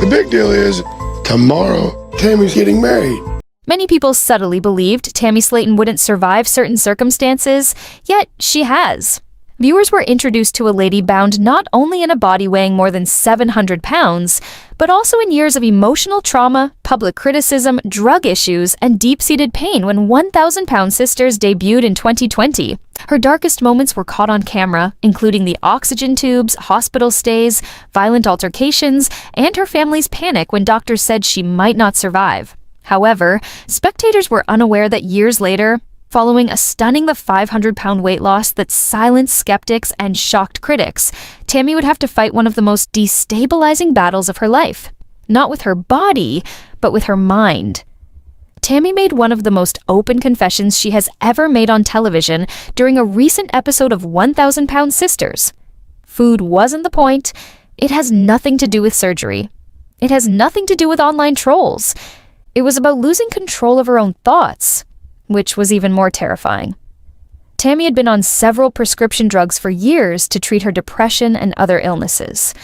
The big deal is, tomorrow, Tammy's getting married. Many people subtly believed Tammy Slaton wouldn't survive certain circumstances, yet she has. Viewers were introduced to a lady bound not only in a body weighing more than 700 pounds, but also in years of emotional trauma, public criticism, drug issues, and deep-seated pain when 1,000-Pound Sisters debuted in 2020. Her darkest moments were caught on camera, including the oxygen tubes, hospital stays, violent altercations, and her family's panic when doctors said she might not survive. However, spectators were unaware that years later, following a stunning 500-pound weight loss that silenced skeptics and shocked critics, Tammy would have to fight one of the most destabilizing battles of her life. Not with her body, but with her mind. Tammy made one of the most open confessions she has ever made on television during a recent episode of 1,000-Pound Sisters. Food wasn't the point. It has nothing to do with surgery. It has nothing to do with online trolls. It was about losing control of her own thoughts, which was even more terrifying. Tammy had been on several prescription drugs for years to treat her depression and other illnesses.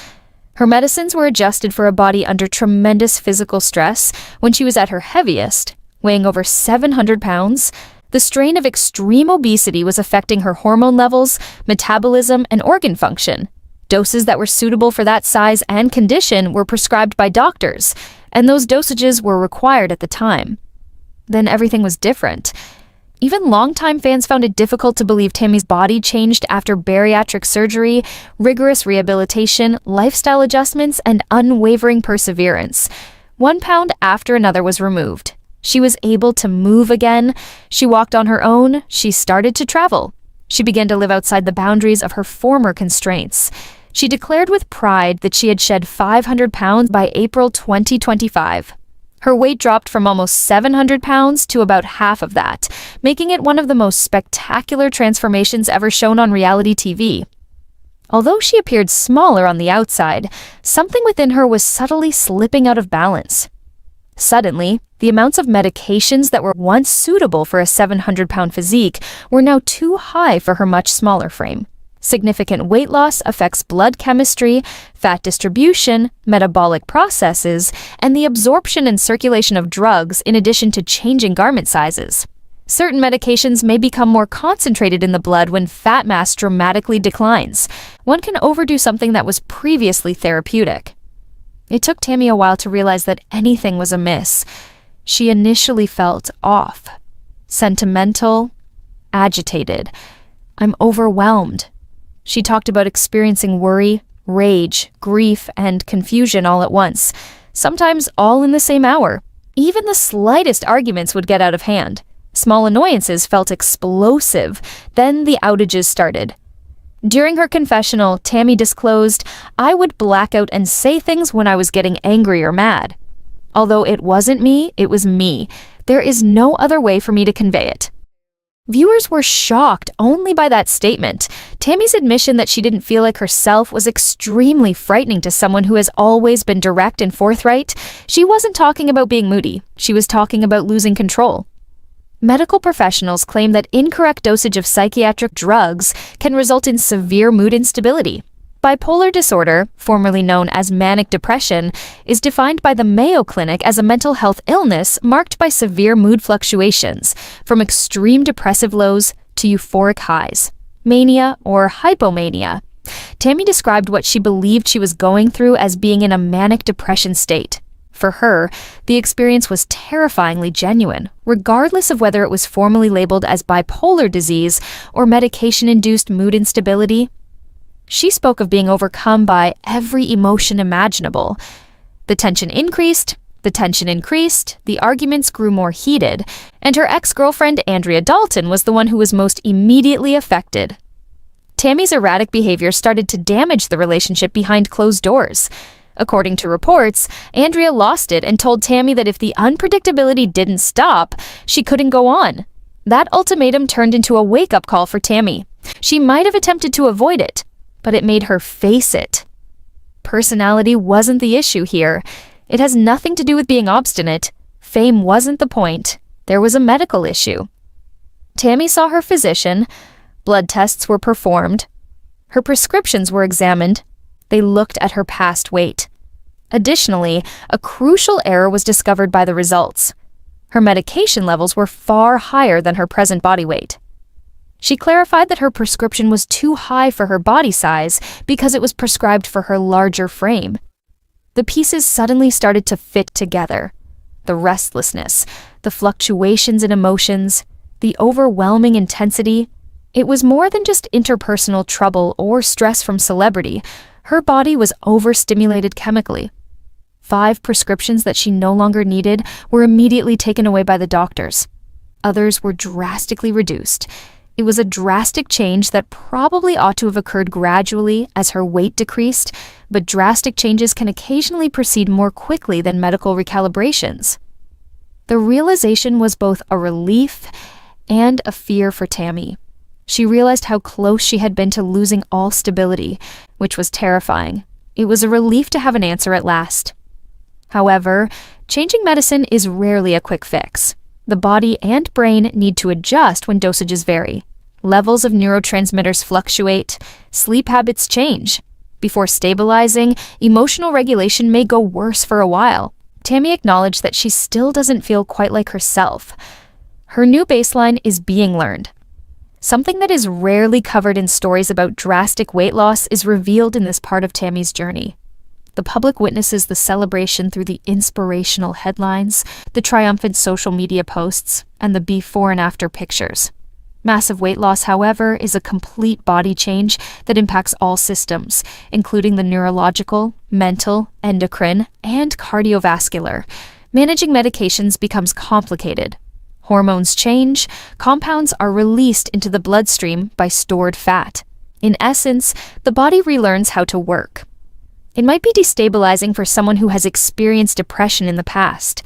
Her medicines were adjusted for a body under tremendous physical stress when she was at her heaviest, weighing over 700 pounds. The strain of extreme obesity was affecting her hormone levels, metabolism, and organ function. Doses that were suitable for that size and condition were prescribed by doctors, and those dosages were required at the time. Then everything was different. Even longtime fans found it difficult to believe Tammy's body changed after bariatric surgery, rigorous rehabilitation, lifestyle adjustments, and unwavering perseverance. 1 pound after another was removed. She was able to move again. She walked on her own. She started to travel. She began to live outside the boundaries of her former constraints. She declared with pride that she had shed 500 pounds by April 2025. Her weight dropped from almost 700 pounds to about half of that, making it one of the most spectacular transformations ever shown on reality TV. Although she appeared smaller on the outside, something within her was subtly slipping out of balance. Suddenly, the amounts of medications that were once suitable for a 700-pound physique were now too high for her much smaller frame. Significant weight loss affects blood chemistry, fat distribution, metabolic processes, and the absorption and circulation of drugs in addition to changing garment sizes. Certain medications may become more concentrated in the blood when fat mass dramatically declines. One can overdo something that was previously therapeutic. It took Tammy a while to realize that anything was amiss. She initially felt off, sentimental, agitated. "I'm overwhelmed." She talked about experiencing worry, rage, grief, and confusion all at once, sometimes all in the same hour. Even the slightest arguments would get out of hand. Small annoyances felt explosive. Then the outages started. During her confessional, Tammy disclosed, "I would black out and say things when I was getting angry or mad. Although it wasn't me, it was me. There is no other way for me to convey it." Viewers were shocked only by that statement. Tammy's admission that she didn't feel like herself was extremely frightening to someone who has always been direct and forthright. She wasn't talking about being moody. She was talking about losing control. Medical professionals claim that incorrect dosage of psychiatric drugs can result in severe mood instability. Bipolar disorder, formerly known as manic depression, is defined by the Mayo Clinic as a mental health illness marked by severe mood fluctuations, from extreme depressive lows to euphoric highs, mania or hypomania. Tammy described what she believed she was going through as being in a manic depression state. For her, the experience was terrifyingly genuine, regardless of whether it was formally labeled as bipolar disease or medication-induced mood instability. She spoke of being overcome by every emotion imaginable. The tension increased, the arguments grew more heated, and her ex-girlfriend Andrea Dalton was the one who was most immediately affected. Tammy's erratic behavior started to damage the relationship behind closed doors. According to reports, Andrea lost it and told Tammy that if the unpredictability didn't stop, she couldn't go on. That ultimatum turned into a wake-up call for Tammy. She might have attempted to avoid it, but it made her face it. Personality wasn't the issue here. It has nothing to do with being obstinate. Fame wasn't the point. There was a medical issue. Tammy saw her physician. Blood tests were performed. Her prescriptions were examined. They looked at her past weight. Additionally, a crucial error was discovered by the results. Her medication levels were far higher than her present body weight. She clarified that her prescription was too high for her body size because it was prescribed for her larger frame. The pieces suddenly started to fit together. The restlessness, the fluctuations in emotions, the overwhelming intensity. It was more than just interpersonal trouble or stress from celebrity. Her body was overstimulated chemically. 5 prescriptions that she no longer needed were immediately taken away by the doctors. Others were drastically reduced. It was a drastic change that probably ought to have occurred gradually as her weight decreased, but drastic changes can occasionally proceed more quickly than medical recalibrations. The realization was both a relief and a fear for Tammy. She realized how close she had been to losing all stability, which was terrifying. It was a relief to have an answer at last. However, changing medicine is rarely a quick fix. The body and brain need to adjust when dosages vary. Levels of neurotransmitters fluctuate, sleep habits change. Before stabilizing, emotional regulation may go worse for a while. Tammy acknowledged that she still doesn't feel quite like herself. Her new baseline is being learned. Something that is rarely covered in stories about drastic weight loss is revealed in this part of Tammy's journey. The public witnesses the celebration through the inspirational headlines, the triumphant social media posts, and the before and after pictures. Massive weight loss, however, is a complete body change that impacts all systems, including the neurological, mental, endocrine, and cardiovascular. Managing medications becomes complicated. Hormones change, compounds are released into the bloodstream by stored fat. In essence, the body relearns how to work. It might be destabilizing for someone who has experienced depression in the past.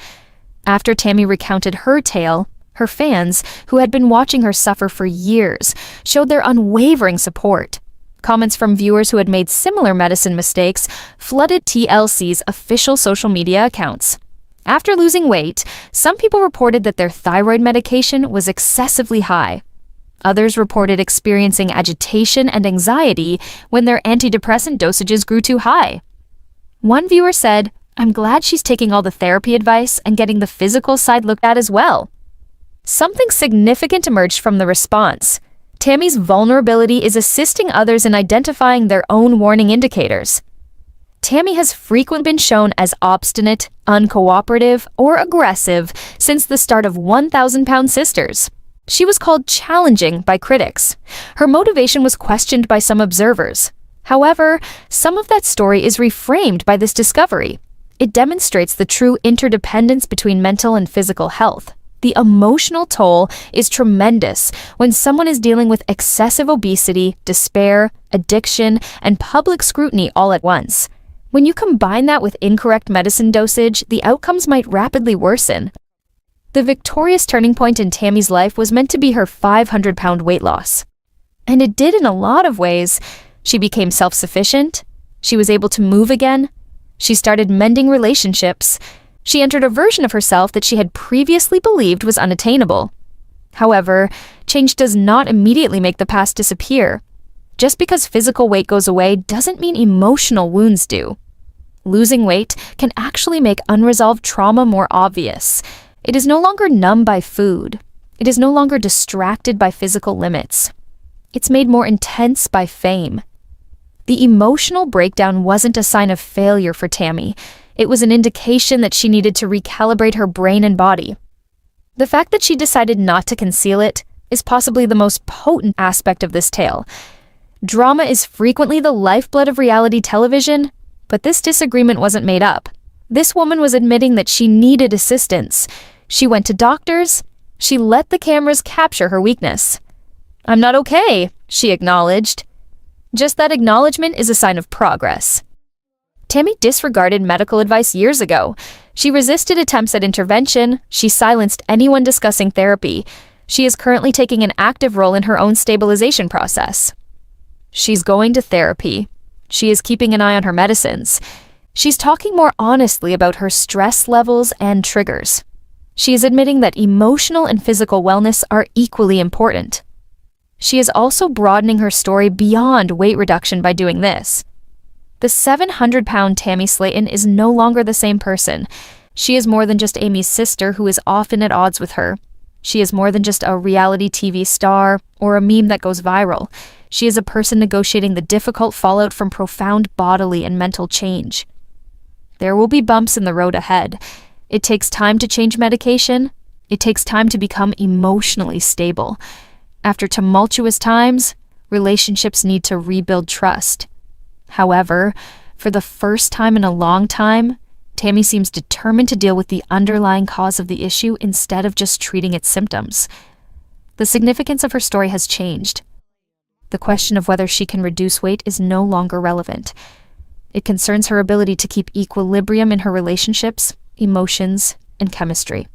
After Tammy recounted her tale, her fans, who had been watching her suffer for years, showed their unwavering support. Comments from viewers who had made similar medicine mistakes flooded TLC's official social media accounts. After losing weight, some people reported that their thyroid medication was excessively high. Others reported experiencing agitation and anxiety when their antidepressant dosages grew too high. One viewer said, "I'm glad she's taking all the therapy advice and getting the physical side looked at as well." Something significant emerged from the response. Tammy's vulnerability is assisting others in identifying their own warning indicators. Tammy has frequently been shown as obstinate, uncooperative, or aggressive since the start of 1,000-pound sisters. She was called challenging by critics. Her motivation was questioned by some observers. However, some of that story is reframed by this discovery. It demonstrates the true interdependence between mental and physical health. The emotional toll is tremendous when someone is dealing with excessive obesity, despair, addiction, and public scrutiny all at once. When you combine that with incorrect medicine dosage, the outcomes might rapidly worsen. The victorious turning point in Tammy's life was meant to be her 500-pound weight loss. And it did in a lot of ways. She became self-sufficient. She was able to move again. She started mending relationships. She entered a version of herself that she had previously believed was unattainable. However, change does not immediately make the past disappear. Just because physical weight goes away doesn't mean emotional wounds do. Losing weight can actually make unresolved trauma more obvious. It is no longer numb by food. It is no longer distracted by physical limits. It's made more intense by fame. The emotional breakdown wasn't a sign of failure for Tammy. It was an indication that she needed to recalibrate her brain and body. The fact that she decided not to conceal it is possibly the most potent aspect of this tale. Drama is frequently the lifeblood of reality television, but this disagreement wasn't made up. This woman was admitting that she needed assistance. She went to doctors. She let the cameras capture her weakness. "I'm not okay," she acknowledged. Just that acknowledgement is a sign of progress. Tammy disregarded medical advice years ago. She resisted attempts at intervention. She silenced anyone discussing therapy. She is currently taking an active role in her own stabilization process. She's going to therapy. She is keeping an eye on her medicines. She's talking more honestly about her stress levels and triggers. She is admitting that emotional and physical wellness are equally important. She is also broadening her story beyond weight reduction by doing this. The 700-pound Tammy Slayton is no longer the same person. She is more than just Amy's sister who is often at odds with her. She is more than just a reality TV star or a meme that goes viral. She is a person negotiating the difficult fallout from profound bodily and mental change. There will be bumps in the road ahead. It takes time to change medication. It takes time to become emotionally stable. After tumultuous times, relationships need to rebuild trust. However, for the first time in a long time, Tammy seems determined to deal with the underlying cause of the issue instead of just treating its symptoms. The significance of her story has changed. The question of whether she can reduce weight is no longer relevant. It concerns her ability to keep equilibrium in her relationships, emotions, and chemistry.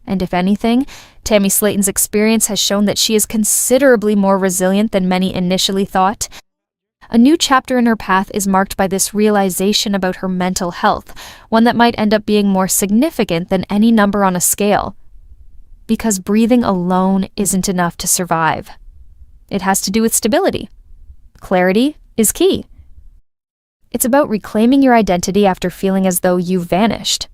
And if anything, Tammy Slayton's experience has shown that she is considerably more resilient than many initially thought. A new chapter in her path is marked by this realization about her mental health, one that might end up being more significant than any number on a scale. Because breathing alone isn't enough to survive. It has to do with stability. Clarity is key. It's about reclaiming your identity after feeling as though you've vanished.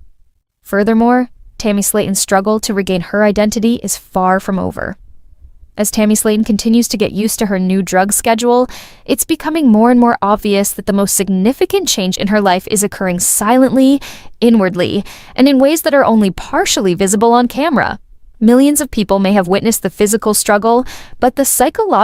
Furthermore, Tammy Slayton's struggle to regain her identity is far from over. As Tammy Slayton continues to get used to her new drug schedule, it's becoming more and more obvious that the most significant change in her life is occurring silently, inwardly, and in ways that are only partially visible on camera. Millions of people may have witnessed the physical struggle, but the psychological